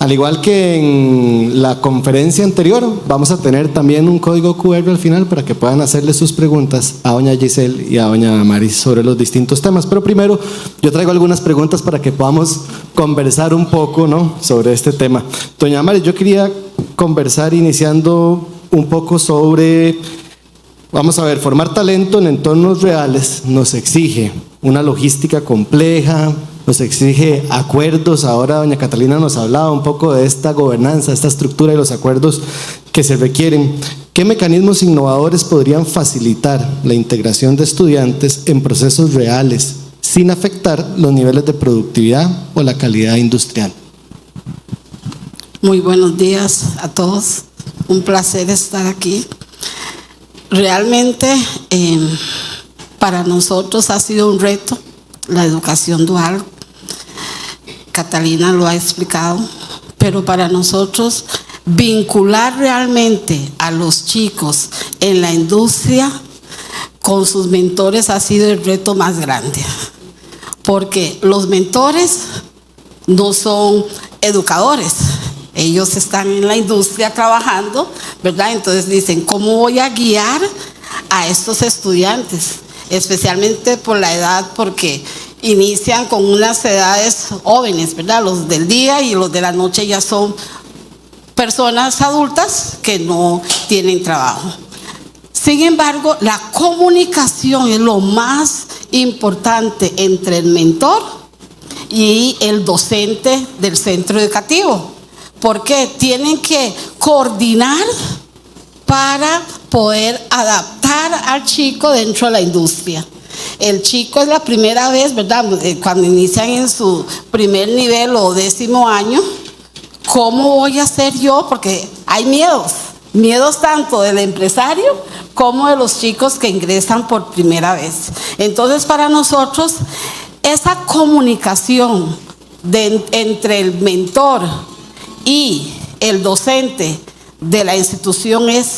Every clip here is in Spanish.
Al igual que en la conferencia anterior, vamos a tener también un código QR al final para que puedan hacerle sus preguntas a doña Giselle y a doña Maris sobre los distintos temas. Pero primero, yo traigo algunas preguntas para que podamos conversar un poco, ¿no?, sobre este tema. Doña Maris, yo quería conversar iniciando un poco sobre, vamos a ver, formar talento en entornos reales nos exige una logística compleja, nos exige acuerdos. Ahora doña Catalina nos hablaba un poco de esta gobernanza, esta estructura y los acuerdos que se requieren. ¿Qué mecanismos innovadores podrían facilitar la integración de estudiantes en procesos reales sin afectar los niveles de productividad o la calidad industrial? Muy buenos días a todos. Un placer estar aquí. Realmente para nosotros ha sido un reto la educación dual. Catalina lo ha explicado, pero para nosotros vincular realmente a los chicos en la industria con sus mentores ha sido el reto más grande, porque los mentores no son educadores, ellos están en la industria trabajando, ¿verdad? Entonces dicen, ¿cómo voy a guiar a estos estudiantes? Especialmente por la edad, porque inician con unas edades jóvenes, ¿verdad? Los del día y los de la noche ya son personas adultas que no tienen trabajo. Sin embargo, la comunicación es lo más importante entre el mentor y el docente del centro educativo, porque tienen que coordinar para poder adaptar al chico dentro de la industria. El chico es la primera vez, ¿verdad?, cuando inician en su primer nivel o 10º año, ¿cómo voy a hacer yo? Porque hay miedos tanto del empresario como de los chicos que ingresan por primera vez. Entonces, para nosotros, esa comunicación entre el mentor y el docente de la institución es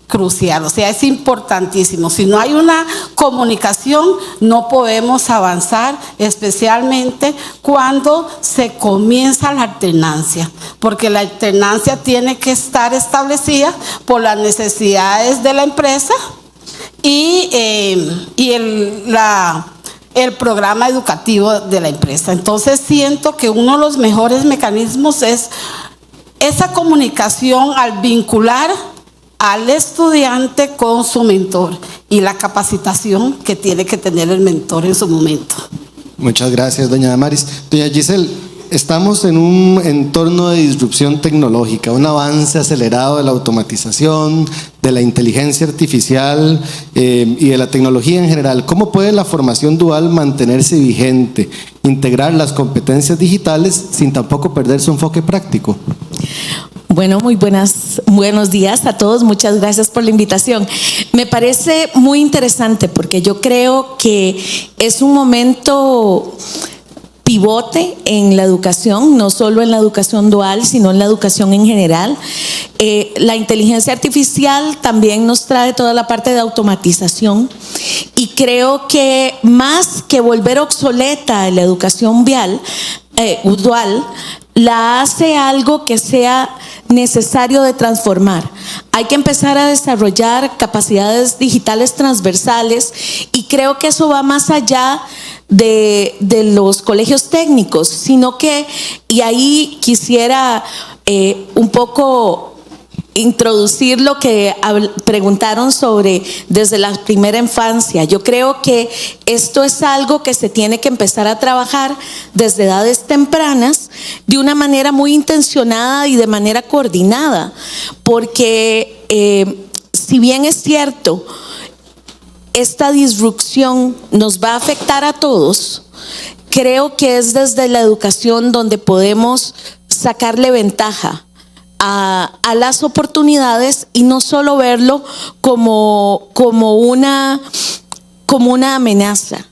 crucial, o sea, es importantísimo. Si no hay una comunicación, no podemos avanzar, especialmente cuando se comienza la alternancia, porque la alternancia tiene que estar establecida por las necesidades de la empresa y el programa educativo de la empresa. Entonces siento que uno de los mejores mecanismos es esa comunicación al vincular al estudiante con su mentor y la capacitación que tiene que tener el mentor en su momento. Muchas gracias, doña Damaris. Doña Giselle, estamos en un entorno de disrupción tecnológica, un avance acelerado de la automatización, de la inteligencia artificial y de la tecnología en general. ¿Cómo puede la formación dual mantenerse vigente, integrar las competencias digitales sin tampoco perder su enfoque práctico? Bueno, buenos días a todos. Muchas gracias por la invitación. Me parece muy interesante porque yo creo que es un momento pivote en la educación, no solo en la educación dual, sino en la educación en general. La inteligencia artificial también nos trae toda la parte de automatización y creo que más que volver obsoleta la educación dual, la hace algo que sea necesario de transformar. Hay que empezar a desarrollar capacidades digitales transversales y creo que eso va más allá de los colegios técnicos, sino que, y ahí quisiera un poco introducir lo que preguntaron sobre desde la primera infancia. Yo creo que esto es algo que se tiene que empezar a trabajar desde edades tempranas de una manera muy intencionada y de manera coordinada, porque si bien es cierto, esta disrupción nos va a afectar a todos, creo que es desde la educación donde podemos sacarle ventaja a las oportunidades y no solo verlo como una amenaza.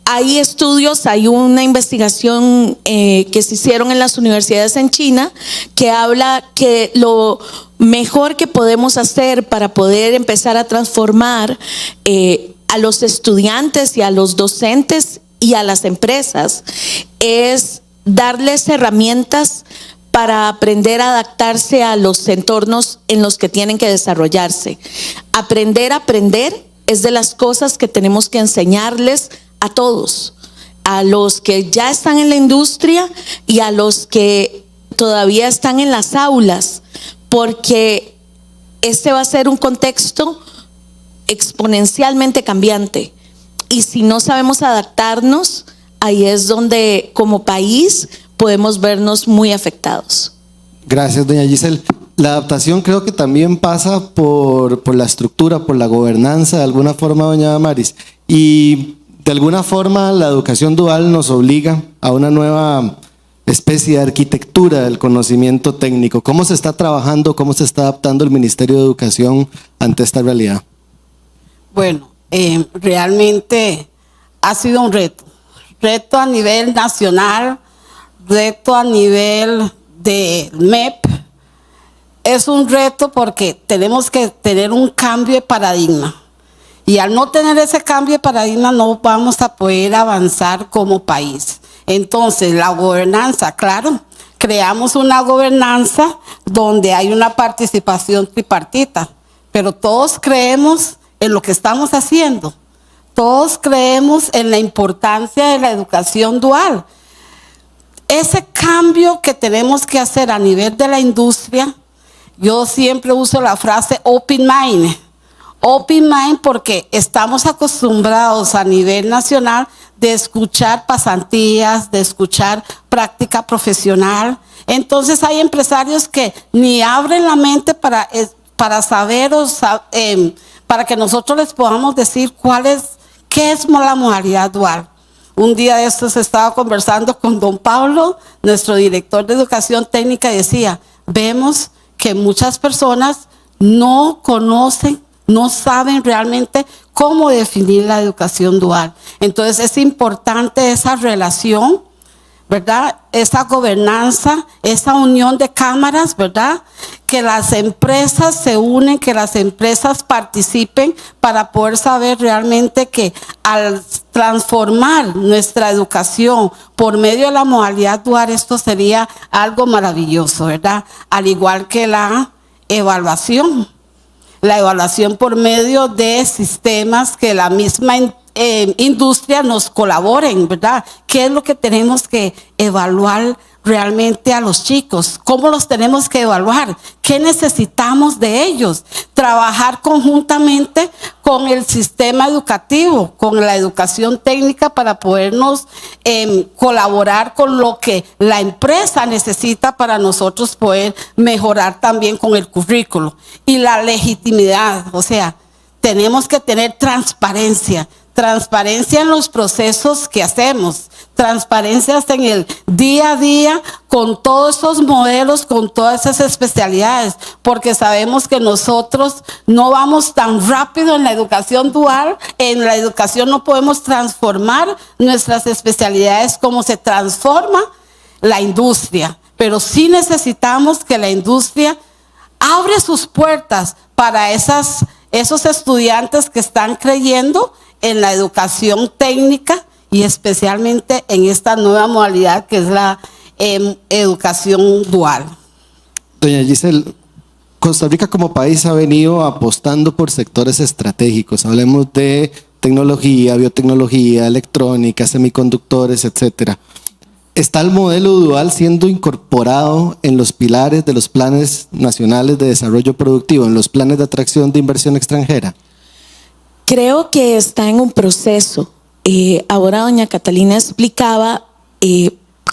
Hay estudios, hay una investigación que se hicieron en las universidades en China que habla que lo mejor que podemos hacer para poder empezar a transformar a los estudiantes y a los docentes y a las empresas es darles herramientas para aprender a adaptarse a los entornos en los que tienen que desarrollarse. Aprender a aprender es de las cosas que tenemos que enseñarles a todos, a los que ya están en la industria y a los que todavía están en las aulas, porque este va a ser un contexto exponencialmente cambiante. Y si no sabemos adaptarnos, ahí es donde como país podemos vernos muy afectados. Gracias, doña Giselle. La adaptación creo que también pasa por la estructura, por la gobernanza, de alguna forma, doña Damaris. Y de alguna forma la educación dual nos obliga a una nueva especie de arquitectura del conocimiento técnico. ¿Cómo se está trabajando, cómo se está adaptando el Ministerio de Educación ante esta realidad? Bueno, realmente ha sido un reto a nivel nacional, reto a nivel de MEP. Es un reto porque tenemos que tener un cambio de paradigma. Y al no tener ese cambio de paradigma no vamos a poder avanzar como país. Entonces, la gobernanza, claro, creamos una gobernanza donde hay una participación tripartita, pero todos creemos en lo que estamos haciendo. Todos creemos en la importancia de la educación dual. Ese cambio que tenemos que hacer a nivel de la industria, yo siempre uso la frase open mind. Open mind porque estamos acostumbrados a nivel nacional de escuchar pasantías, de escuchar práctica profesional. Entonces hay empresarios que ni abren la mente para saber para que nosotros les podamos decir qué es la modalidad dual. Un día de estos estaba conversando con don Pablo, nuestro director de educación técnica, y decía, vemos que muchas personas no conocen, no saben realmente cómo definir la educación dual. Entonces es importante esa relación, ¿verdad? Esa gobernanza, esa unión de cámaras, ¿verdad? Que las empresas se unen, que las empresas participen para poder saber realmente que al transformar nuestra educación por medio de la modalidad dual, esto sería algo maravilloso, ¿verdad? Al igual que la evaluación por medio de sistemas que la misma industria nos colaboren, ¿verdad? ¿Qué es lo que tenemos que evaluar realmente a los chicos? ¿Cómo los tenemos que evaluar? ¿Qué necesitamos de ellos? Trabajar conjuntamente con el sistema educativo, con la educación técnica para podernos colaborar con lo que la empresa necesita para nosotros poder mejorar también con el currículo. Y la legitimidad, o sea, tenemos que tener transparencia en los procesos que hacemos, transparencia en el día a día con todos esos modelos, con todas esas especialidades, porque sabemos que nosotros no vamos tan rápido en la educación dual. En la educación no podemos transformar nuestras especialidades como se transforma la industria, pero sí necesitamos que la industria abre sus puertas para esos estudiantes que están creyendo en la educación técnica y especialmente en esta nueva modalidad que es la educación dual. Doña Giselle, Costa Rica como país ha venido apostando por sectores estratégicos. Hablemos de tecnología, biotecnología, electrónica, semiconductores, etcétera. ¿Está el modelo dual siendo incorporado en los pilares de los planes nacionales de desarrollo productivo, en los planes de atracción de inversión extranjera? Creo que está en un proceso. Ahora doña Catalina explicaba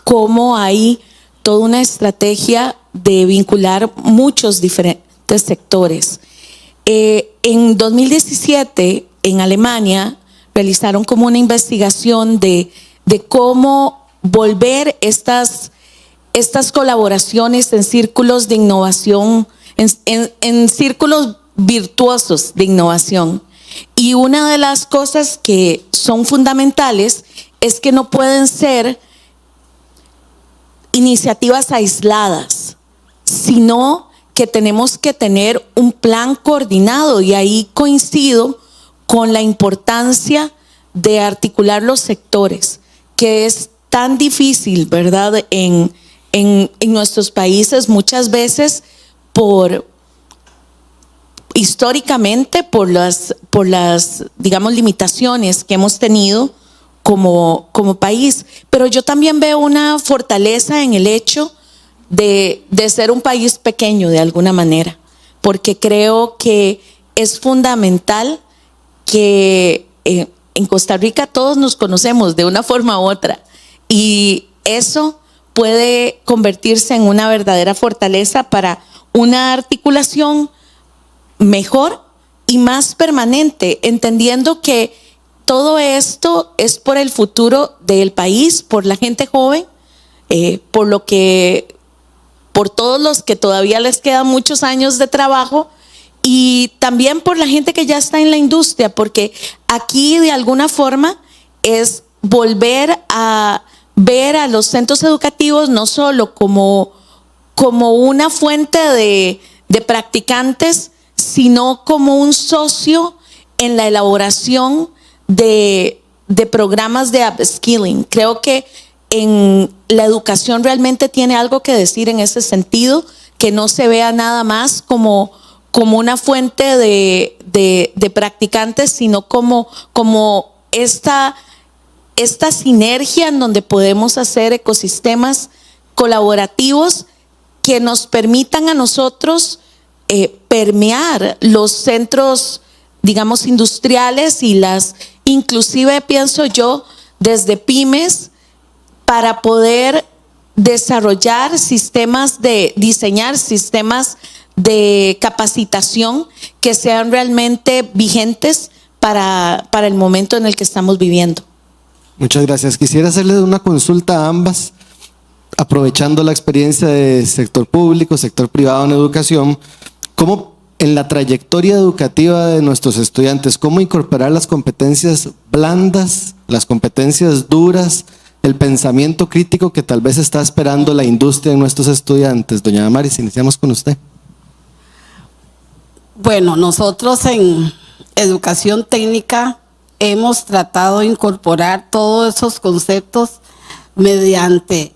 cómo hay toda una estrategia de vincular muchos diferentes sectores. En 2017, en Alemania, realizaron como una investigación de cómo volver estas colaboraciones en círculos de innovación, en círculos virtuosos de innovación. Y una de las cosas que son fundamentales es que no pueden ser iniciativas aisladas, sino que tenemos que tener un plan coordinado, y ahí coincido con la importancia de articular los sectores, que es tan difícil, ¿verdad? En nuestros países muchas veces históricamente por las digamos limitaciones que hemos tenido como país, pero yo también veo una fortaleza en el hecho de ser un país pequeño de alguna manera, porque creo que es fundamental que en Costa Rica todos nos conocemos de una forma u otra, y eso puede convertirse en una verdadera fortaleza para una articulación mejor y más permanente, entendiendo que todo esto es por el futuro del país, por la gente joven, por todos los que todavía les quedan muchos años de trabajo, y también por la gente que ya está en la industria, porque aquí de alguna forma es volver a ver a los centros educativos no solo como una fuente de practicantes, sino como un socio en la elaboración de programas de upskilling. Creo que en la educación realmente tiene algo que decir en ese sentido, que no se vea nada más como una fuente de practicantes, sino como esta sinergia en donde podemos hacer ecosistemas colaborativos que nos permitan a nosotros permear los centros, digamos, industriales y inclusive pienso yo, desde pymes, para poder diseñar sistemas de capacitación que sean realmente vigentes para el momento en el que estamos viviendo. Muchas gracias. Quisiera hacerles una consulta a ambas, aprovechando la experiencia de sector público, sector privado en educación. ¿Cómo en la trayectoria educativa de nuestros estudiantes, cómo incorporar las competencias blandas, las competencias duras, el pensamiento crítico que tal vez está esperando la industria en nuestros estudiantes? Doña Damaris, iniciamos con usted. Bueno, nosotros en educación técnica hemos tratado de incorporar todos esos conceptos mediante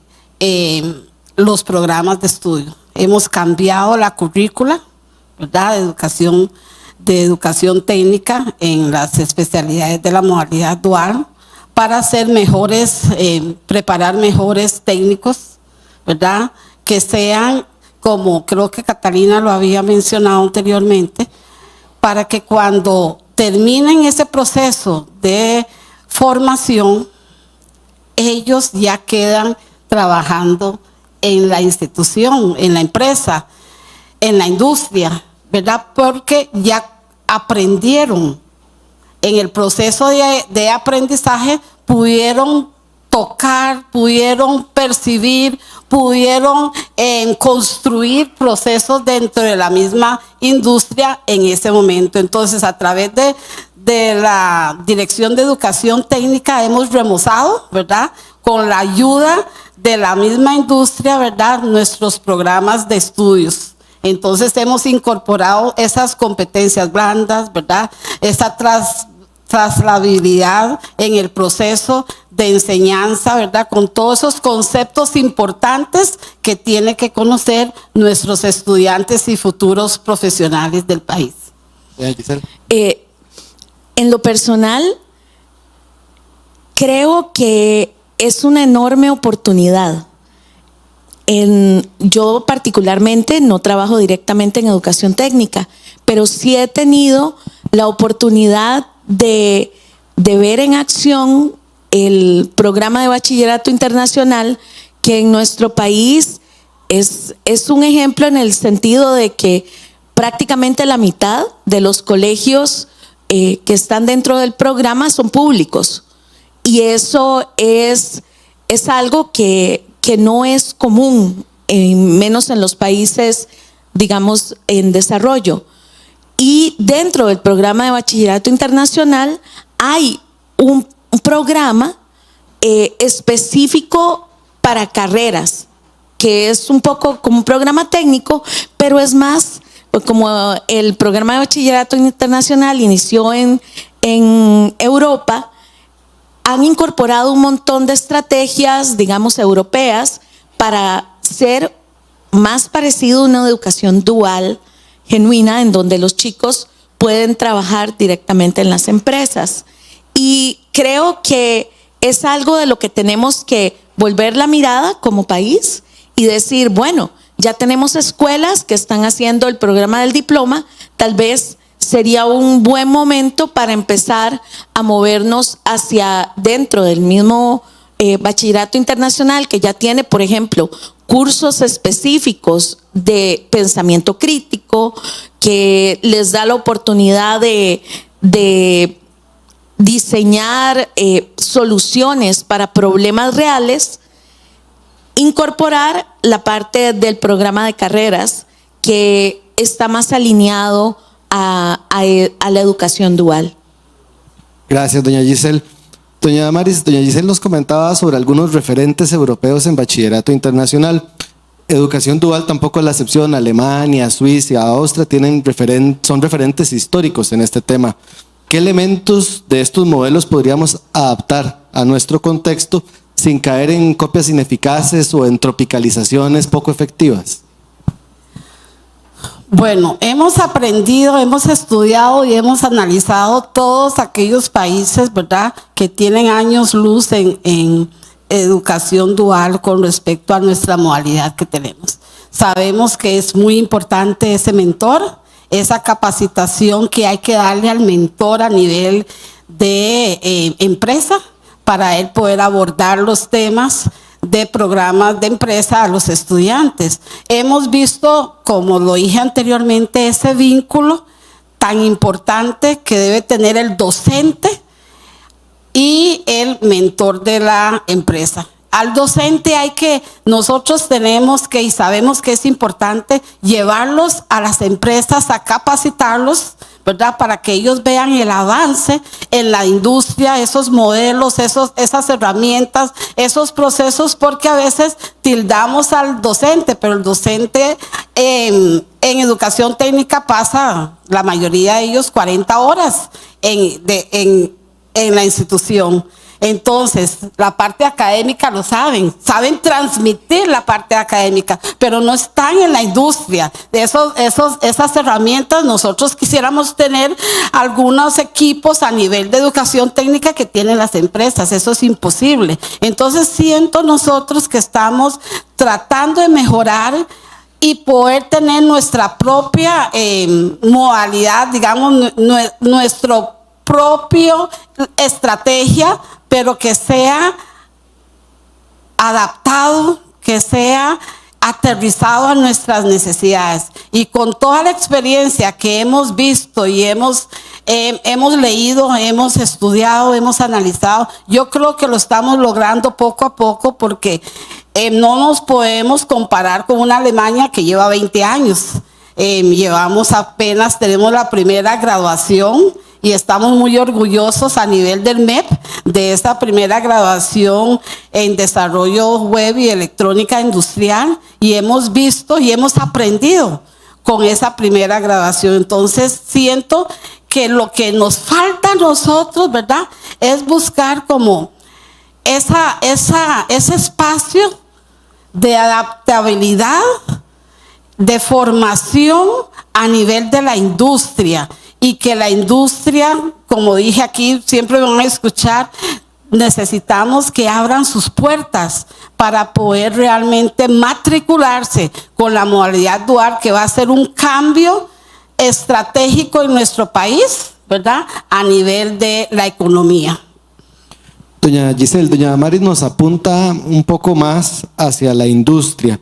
los programas de estudio. Hemos cambiado la currícula, ¿verdad?, de educación técnica en las especialidades de la modalidad dual para hacer preparar mejores técnicos, ¿verdad?, que sean, como creo que Catalina lo había mencionado anteriormente, para que cuando terminen ese proceso de formación, ellos ya quedan trabajando en la institución, en la empresa, en la industria, ¿verdad? Porque ya aprendieron en el proceso de aprendizaje, pudieron tocar, pudieron percibir, pudieron construir procesos dentro de la misma industria en ese momento. Entonces, a través de la Dirección de Educación Técnica hemos remozado, ¿verdad?, con la ayuda de la misma industria, ¿verdad?, nuestros programas de estudios. Entonces hemos incorporado esas competencias blandas, ¿verdad?, esa trasladabilidad en el proceso de enseñanza, ¿verdad?, con todos esos conceptos importantes que tienen que conocer nuestros estudiantes y futuros profesionales del país. En lo personal, creo que es una enorme oportunidad. Yo particularmente no trabajo directamente en educación técnica, pero sí he tenido la oportunidad de ver en acción el programa de bachillerato internacional, que en nuestro país es un ejemplo en el sentido de que prácticamente la mitad de los colegios que están dentro del programa son públicos, y eso es algo que no es común, menos en los países, digamos, en desarrollo. Y dentro del programa de bachillerato internacional hay un programa específico para carreras, que es un poco como un programa técnico, pero es más, como el programa de bachillerato internacional inició en Europa, han incorporado un montón de estrategias, digamos, europeas para ser más parecido a una educación dual, genuina, en donde los chicos pueden trabajar directamente en las empresas. Y creo que es algo de lo que tenemos que volver la mirada como país y decir, bueno, ya tenemos escuelas que están haciendo el programa del diploma, tal vez sería un buen momento para empezar a movernos hacia dentro del mismo bachillerato internacional, que ya tiene, por ejemplo, cursos específicos de pensamiento crítico, que les da la oportunidad de diseñar soluciones para problemas reales, incorporar la parte del programa de carreras que está más alineado a la educación dual. Gracias, doña Giselle. Doña Damaris, doña Giselle nos comentaba sobre algunos referentes europeos en bachillerato internacional. Educación dual tampoco es la excepción. Alemania, Suiza, Austria son referentes históricos en este tema. ¿Qué elementos de estos modelos podríamos adaptar a nuestro contexto sin caer en copias ineficaces o en tropicalizaciones poco efectivas? Bueno, hemos aprendido, hemos estudiado y hemos analizado todos aquellos países, ¿verdad?, que tienen años luz en educación dual con respecto a nuestra modalidad que tenemos. Sabemos que es muy importante ese mentor, esa capacitación que hay que darle al mentor a nivel de empresa para él poder abordar los temas de programas de empresa a los estudiantes. Hemos visto, como lo dije anteriormente, ese vínculo tan importante que debe tener el docente y el mentor de la empresa. Al docente nosotros tenemos que, y sabemos que es importante, llevarlos a las empresas a capacitarlos, ¿verdad?, para que ellos vean el avance en la industria, esos modelos, esas herramientas, esos procesos, porque a veces tildamos al docente, pero el docente en educación técnica pasa, la mayoría de ellos, 40 horas en la institución. Entonces, la parte académica lo saben transmitir la parte académica, pero no están en la industria. Esas herramientas, nosotros quisiéramos tener algunos equipos a nivel de educación técnica que tienen las empresas, eso es imposible. Entonces, siento nosotros que estamos tratando de mejorar y poder tener nuestra propia modalidad, digamos, nuestro propio estrategia, pero que sea adaptado, que sea aterrizado a nuestras necesidades. Y con toda la experiencia que hemos visto y hemos leído, hemos estudiado, hemos analizado, yo creo que lo estamos logrando poco a poco, porque no nos podemos comparar con una Alemania que lleva 20 años. Tenemos la primera graduación y estamos muy orgullosos a nivel del MEP de esta primera graduación en desarrollo web y electrónica industrial, y hemos visto y hemos aprendido con esa primera graduación. Entonces siento que lo que nos falta a nosotros, ¿verdad?, es buscar como ese espacio de adaptabilidad, de formación a nivel de la industria, y que la industria, como dije aquí, siempre van a escuchar, necesitamos que abran sus puertas para poder realmente matricularse con la modalidad dual, que va a ser un cambio estratégico en nuestro país, ¿verdad?, a nivel de la economía. Doña Giselle, doña Damaris nos apunta un poco más hacia la industria.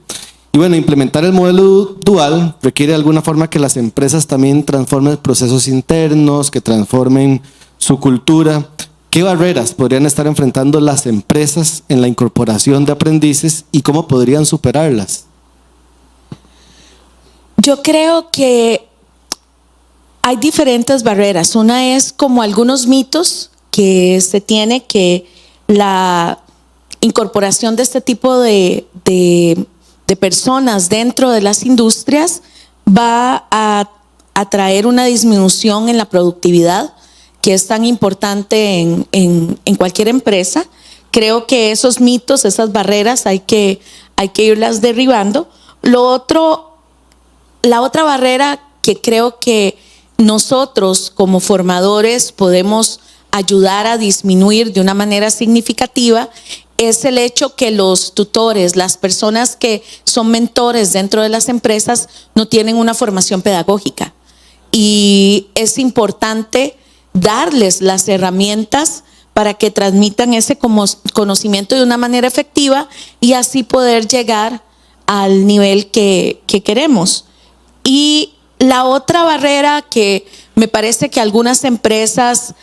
Y bueno, implementar el modelo dual requiere de alguna forma que las empresas también transformen procesos internos, que transformen su cultura. ¿Qué barreras podrían estar enfrentando las empresas en la incorporación de aprendices y cómo podrían superarlas? Yo creo que hay diferentes barreras. Una es como algunos mitos que se tiene, que la incorporación de este tipo de personas dentro de las industrias va a traer una disminución en la productividad, que es tan importante en cualquier empresa. Creo que esos mitos, esas barreras hay que irlas derribando. La otra barrera que creo que nosotros como formadores podemos ayudar a disminuir de una manera significativa es el hecho que los tutores, las personas que son mentores dentro de las empresas, no tienen una formación pedagógica. Y es importante darles las herramientas para que transmitan ese conocimiento de una manera efectiva y así poder llegar al nivel que queremos. Y la otra barrera que me parece que algunas empresas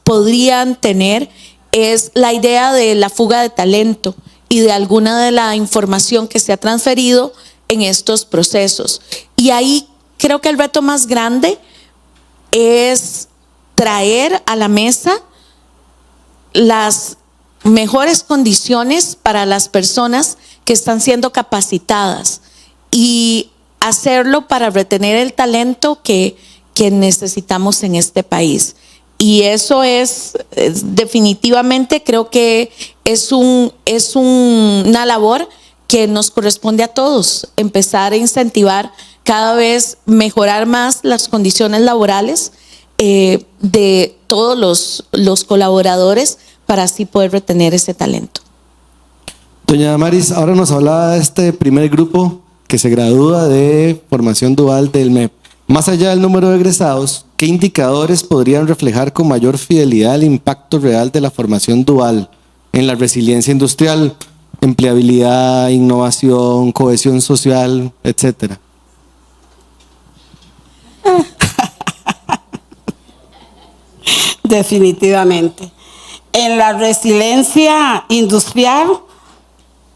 podrían tener es la idea de la fuga de talento y de alguna de la información que se ha transferido en estos procesos. Y ahí creo que el reto más grande es traer a la mesa las mejores condiciones para las personas que están siendo capacitadas y hacerlo para retener el talento que necesitamos en este país. Y eso es definitivamente, creo que es una labor que nos corresponde a todos, empezar a incentivar cada vez, mejorar más las condiciones laborales de todos los colaboradores para así poder retener ese talento. Doña Damaris, ahora nos hablaba de este primer grupo que se gradúa de formación dual del MEP. Más allá del número de egresados, ¿qué indicadores podrían reflejar con mayor fidelidad el impacto real de la formación dual en la resiliencia industrial, empleabilidad, innovación, cohesión social, etcétera? Definitivamente. En la resiliencia industrial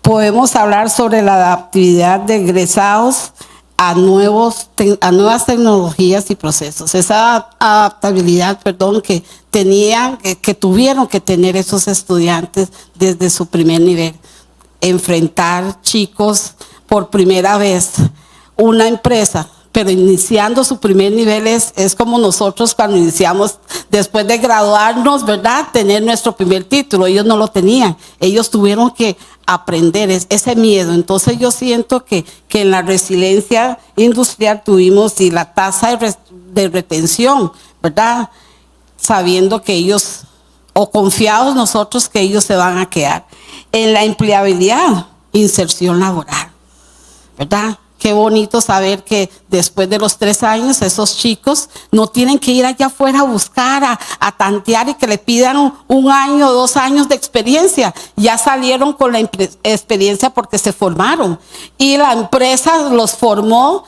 podemos hablar sobre la adaptabilidad de egresados a nuevas tecnologías y procesos. Esa adaptabilidad, que tuvieron que tener esos estudiantes desde su primer nivel. Enfrentar chicos por primera vez una empresa, pero iniciando su primer nivel es como nosotros cuando iniciamos, después de graduarnos, ¿verdad? Tener nuestro primer título. Ellos no lo tenían. Ellos tuvieron que aprender ese miedo. Entonces yo siento que en la resiliencia industrial tuvimos y la tasa de retención, ¿verdad? Sabiendo que ellos, o confiados nosotros que ellos se van a quedar. En la empleabilidad, inserción laboral, ¿verdad? Qué bonito saber que después de los 3 años esos chicos no tienen que ir allá afuera a buscar, a tantear y que le pidan 1 año o 2 años de experiencia. Ya salieron con la experiencia porque se formaron. Y la empresa los formó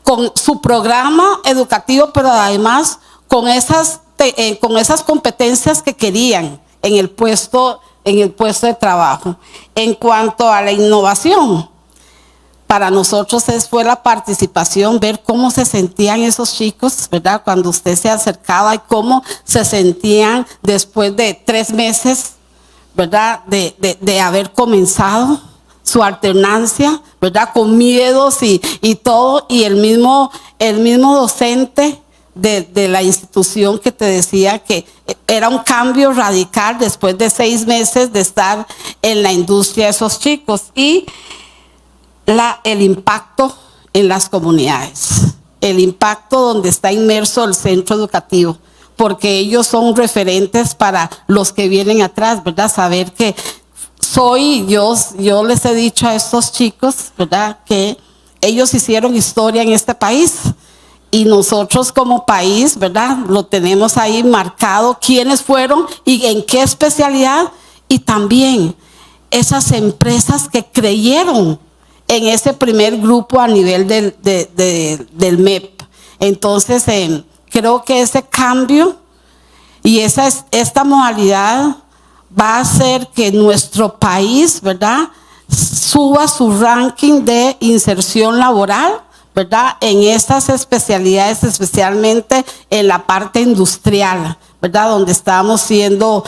con su programa educativo, pero además con esas competencias que querían en el puesto de trabajo. En cuanto a la innovación, para nosotros fue la participación, ver cómo se sentían esos chicos, ¿verdad? Cuando usted se acercaba y cómo se sentían después de 3 meses, ¿verdad? De haber comenzado su alternancia, ¿verdad? Con miedos y todo, y el mismo docente de la institución que te decía que era un cambio radical después de 6 meses de estar en la industria de esos chicos. Y el impacto en las comunidades, el impacto donde está inmerso el centro educativo, porque ellos son referentes para los que vienen atrás, ¿verdad? Saber que yo les he dicho a estos chicos, ¿verdad? Que ellos hicieron historia en este país y nosotros como país, ¿verdad? Lo tenemos ahí marcado, quiénes fueron y en qué especialidad, y también esas empresas que creyeron en ese primer grupo a nivel del MEP. Entonces, creo que ese cambio y esta modalidad va a hacer que nuestro país, ¿verdad?, suba su ranking de inserción laboral, ¿verdad?, en estas especialidades, especialmente en la parte industrial, ¿verdad?, donde estamos siendo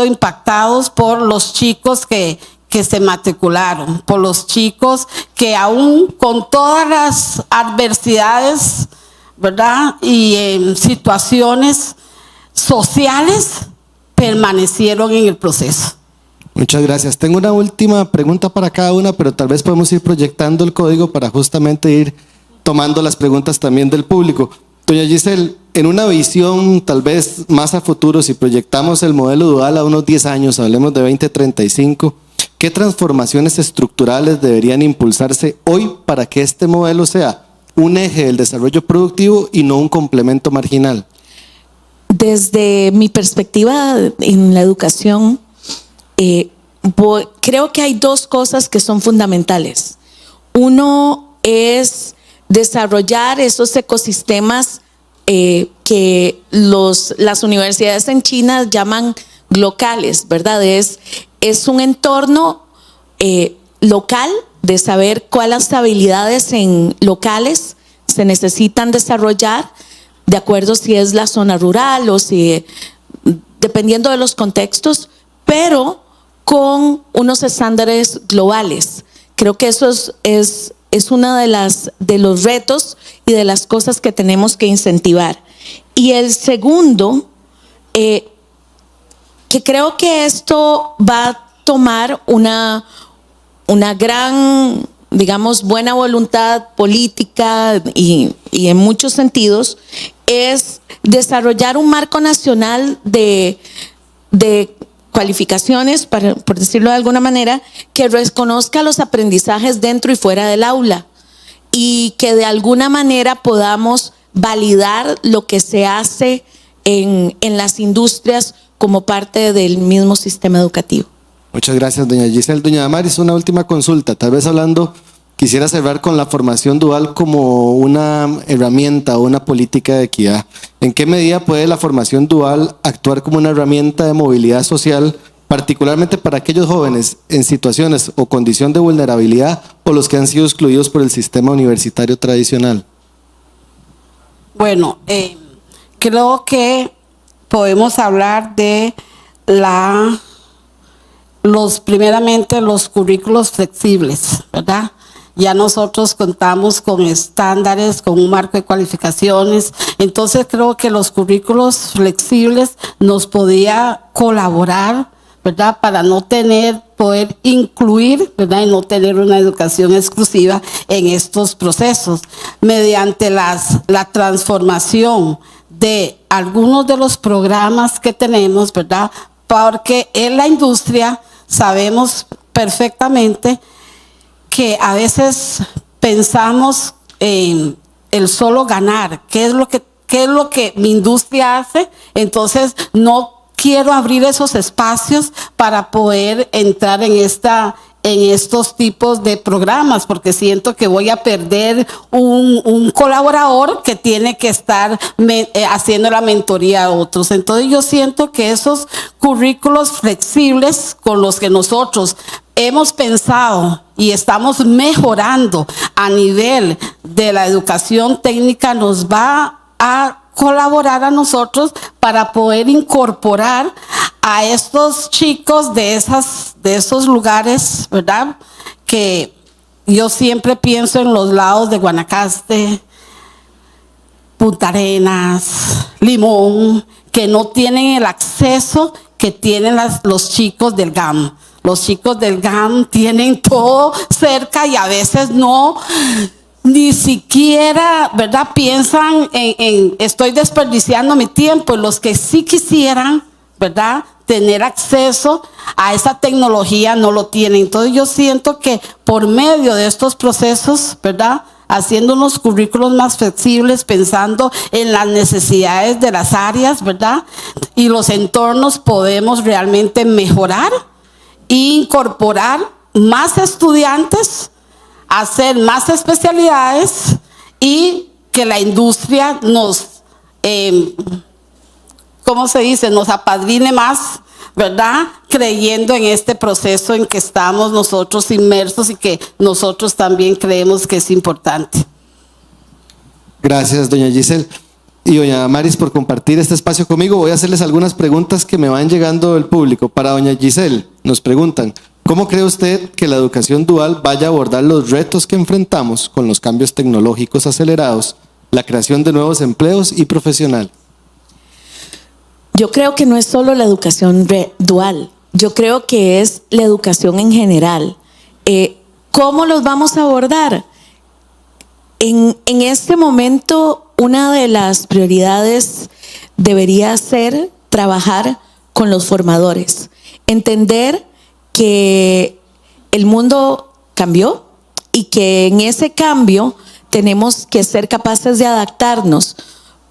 impactados por los chicos que se matricularon, por los chicos que aún con todas las adversidades, ¿verdad? Y en situaciones sociales permanecieron en el proceso. Muchas gracias. Tengo una última pregunta para cada una, pero tal vez podemos ir proyectando el código para justamente ir tomando las preguntas también del público. Doña Giselle, en una visión tal vez más a futuro, si proyectamos el modelo dual a unos 10 años, hablemos de 2035, ¿qué transformaciones estructurales deberían impulsarse hoy para que este modelo sea un eje del desarrollo productivo y no un complemento marginal? Desde mi perspectiva en la educación, creo que hay dos cosas que son fundamentales. Uno es desarrollar esos ecosistemas que las universidades en China llaman locales, ¿verdad? Es un entorno local de saber cuáles habilidades locales se necesitan desarrollar de acuerdo si es la zona rural o si, dependiendo de los contextos, pero con unos estándares globales. Creo que eso es uno de los retos y de las cosas que tenemos que incentivar. Y el segundo, que creo que esto va a tomar una gran, digamos, buena voluntad política y en muchos sentidos, es desarrollar un marco nacional de cualificaciones, por decirlo de alguna manera, que reconozca los aprendizajes dentro y fuera del aula y que de alguna manera podamos validar lo que se hace en las industrias como parte del mismo sistema educativo. Muchas gracias, doña Giselle. Doña Damaris, una última consulta, tal vez hablando, quisiera cerrar con la formación dual como una herramienta o una política de equidad. ¿En qué medida puede la formación dual actuar como una herramienta de movilidad social, particularmente para aquellos jóvenes en situaciones o condición de vulnerabilidad o los que han sido excluidos por el sistema universitario tradicional? Bueno, creo que podemos hablar de primeramente los currículos flexibles, ¿verdad? Ya nosotros contamos con estándares, con un marco de cualificaciones, entonces creo que los currículos flexibles nos podía colaborar, ¿verdad? Para poder incluir, ¿verdad? Y no tener una educación exclusiva en estos procesos, mediante la transformación de algunos de los programas que tenemos, ¿verdad? Porque en la industria sabemos perfectamente que a veces pensamos en el solo ganar, qué es lo que mi industria hace, entonces no quiero abrir esos espacios para poder entrar en estos tipos de programas, porque siento que voy a perder un colaborador que tiene que estar haciendo la mentoría a otros. Entonces yo siento que esos currículos flexibles con los que nosotros hemos pensado y estamos mejorando a nivel de la educación técnica nos va a colaborar a nosotros para poder incorporar a estos chicos de esos lugares, ¿verdad? Que yo siempre pienso en los lados de Guanacaste, Punta Arenas, Limón, que no tienen el acceso que tienen los chicos del GAM. Los chicos del GAM tienen todo cerca y a veces ni siquiera, ¿verdad? Piensan en estoy desperdiciando mi tiempo. Los que sí quisieran, ¿verdad? Tener acceso a esa tecnología no lo tienen. Entonces yo siento que por medio de estos procesos, ¿verdad? Haciendo unos currículos más flexibles, pensando en las necesidades de las áreas, ¿verdad? Y los entornos podemos realmente mejorar e incorporar más estudiantes, hacer más especialidades y que la industria nos, ¿cómo se dice? Nos apadrine más, ¿verdad? Creyendo en este proceso en que estamos nosotros inmersos y que nosotros también creemos que es importante. Gracias, doña Giselle. Y doña Damaris por compartir este espacio conmigo. Voy a hacerles algunas preguntas que me van llegando del público. Para doña Giselle, nos preguntan, ¿cómo cree usted que la educación dual vaya a abordar los retos que enfrentamos con los cambios tecnológicos acelerados, la creación de nuevos empleos y profesionales? Yo creo que no es solo la educación dual, yo creo que es la educación en general. ¿Cómo los vamos a abordar? En este momento, una de las prioridades debería ser trabajar con los formadores, entender que el mundo cambió y que en ese cambio tenemos que ser capaces de adaptarnos.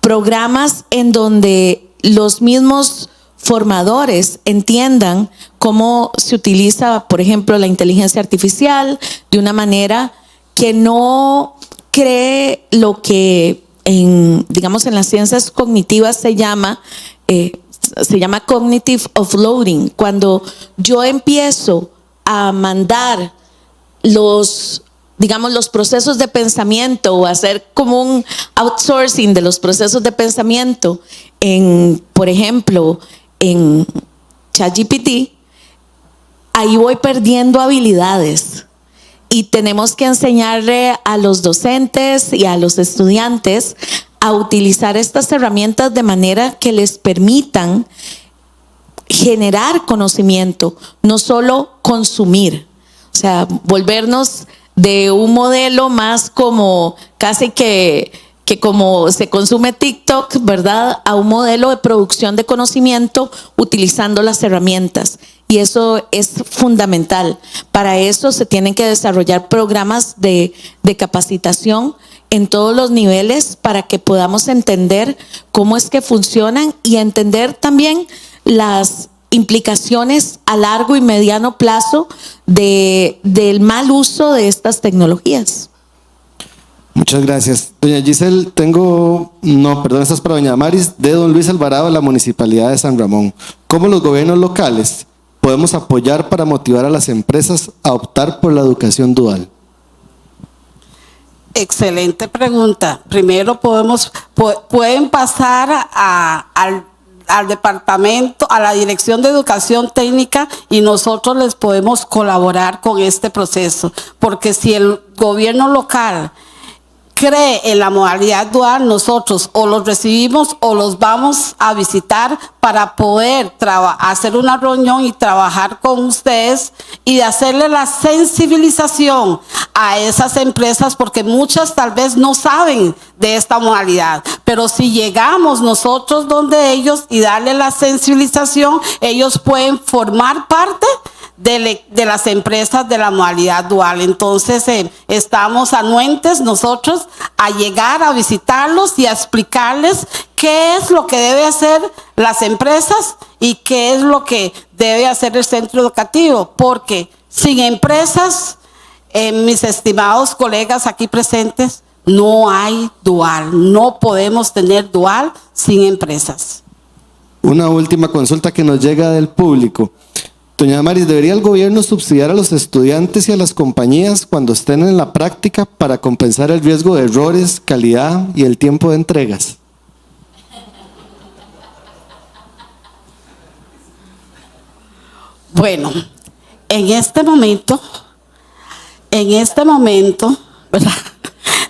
Programas en donde los mismos formadores entiendan cómo se utiliza, por ejemplo, la inteligencia artificial de una manera que no cree lo que digamos en las ciencias cognitivas se llama cognitive offloading. Cuando yo empiezo a mandar los procesos de pensamiento o hacer como un outsourcing de los procesos de pensamiento por ejemplo, en ChatGPT, ahí voy perdiendo habilidades. Y tenemos que enseñarle a los docentes y a los estudiantes a utilizar estas herramientas de manera que les permitan generar conocimiento, no solo consumir. O sea, volvernos de un modelo más como casi que como se consume TikTok, ¿verdad?, a un modelo de producción de conocimiento utilizando las herramientas. Y eso es fundamental. Para eso se tienen que desarrollar programas de capacitación en todos los niveles para que podamos entender cómo es que funcionan y entender también las implicaciones a largo y mediano plazo del mal uso de estas tecnologías. Muchas gracias. Doña Giselle, esta es para doña Maris, de don Luis Alvarado, de la Municipalidad de San Ramón. ¿Cómo los gobiernos locales podemos apoyar para motivar a las empresas a optar por la educación dual? Excelente pregunta. Primero pueden pasar al departamento, a la Dirección de Educación Técnica, y nosotros les podemos colaborar con este proceso. Porque si el gobierno local cree en la modalidad dual, nosotros o los recibimos o los vamos a visitar para poder hacer una reunión y trabajar con ustedes y de hacerle la sensibilización a esas empresas, porque muchas tal vez no saben de esta modalidad, pero si llegamos nosotros donde ellos y darle la sensibilización, ellos pueden formar parte de las empresas de la modalidad dual. Entonces estamos anuentes nosotros a llegar a visitarlos y a explicarles qué es lo que debe hacer las empresas y qué es lo que debe hacer el centro educativo, porque sin empresas, mis estimados colegas aquí presentes, no hay dual, no podemos tener dual sin empresas. Una última consulta que nos llega del público. Doña Maris, ¿debería el gobierno subsidiar a los estudiantes y a las compañías cuando estén en la práctica para compensar el riesgo de errores, calidad y el tiempo de entregas? Bueno, en este momento, ¿verdad?,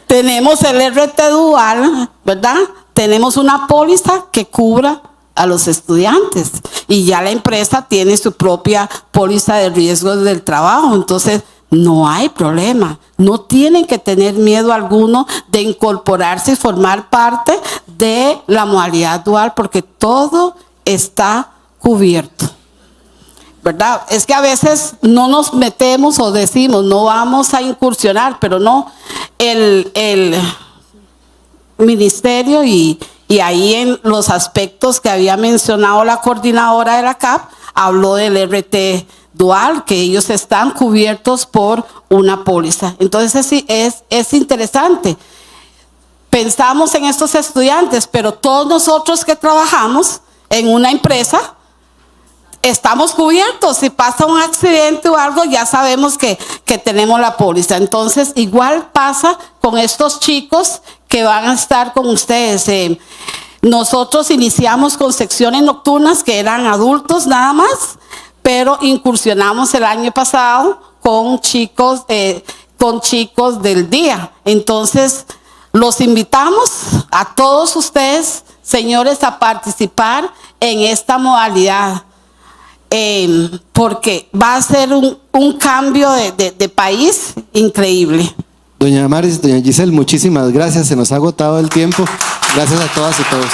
tenemos el RT dual, ¿verdad? Tenemos una póliza que cubra a los estudiantes y ya la empresa tiene su propia póliza de riesgos del trabajo. Entonces no hay problema, no tienen que tener miedo alguno de incorporarse y formar parte de la modalidad dual, porque todo está cubierto, ¿verdad? Es que a veces no nos metemos o decimos no vamos a incursionar, pero no, el ministerio y ahí en los aspectos que había mencionado la coordinadora de la CAP, habló del RT dual, que ellos están cubiertos por una póliza. Entonces es interesante. Pensamos en estos estudiantes, pero todos nosotros que trabajamos en una empresa estamos cubiertos. Si pasa un accidente o algo, ya sabemos que tenemos la póliza. Entonces igual pasa con estos chicos que van a estar con ustedes. Nosotros iniciamos con secciones nocturnas que eran adultos nada más, pero incursionamos el año pasado con chicos del día. Entonces Los invitamos a todos ustedes, señores, a participar en esta modalidad, porque va a ser un cambio de país increíble. Doña Maris, doña Giselle, muchísimas gracias. Se nos ha agotado el tiempo. Gracias a todas y todos.